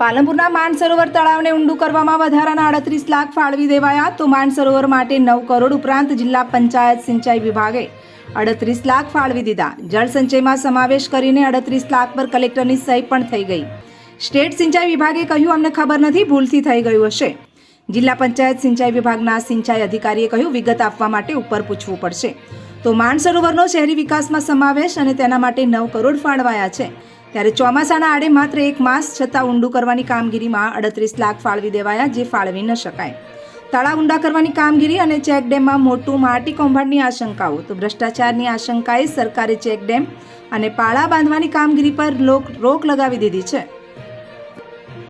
પાલનપુરના માનસરોવર તળાવને ઊંડું કરવામાં વધારાના 38 લાખ ફાળવી દેવાયા તો માનસરોવર માટે 9 કરોડ ઉપરાંત જિલ્લા પંચાયત સિંચાઈ વિભાગે 38 લાખ ફાળવી દીધા. જળ સંચયમાં સમાવેશ કરીને 38 લાખ પર કલેક્ટરની સહી પણ થઈ ગઈ. સ્ટેટ સિંચાઈ વિભાગે કહ્યું, અમને ખબર નથી, ભૂલથી થઈ ગયું હશે. જિલ્લા પંચાયત સિંચાઈ વિભાગના સિંચાઈ અધિકારીએ કહ્યું, વિગત આપવા માટે ઉપર પૂછવું પડશે. તો માનસરોવરનો શહેરી વિકાસમાં સમાવેશ અને તેના માટે 9 કરોડ ફાળવાયા છે. ત્યારે ચોમાસાના આડે માત્ર 1 માસ છતાં ઊંડું કરવાની કામગીરીમાં 38 લાખ ફાળવી દેવાયા, જે ફાળવી ન શકાય. તળાવ ઊંડા કરવાની કામગીરી અને ચેકડેમમાં મોટું માટી કૌભાંડની આશંકાઓ. તો ભ્રષ્ટાચારની આશંકાએ સરકારે ચેકડેમ અને પાળા બાંધવાની કામગીરી પર રોક લગાવી દીધી છે.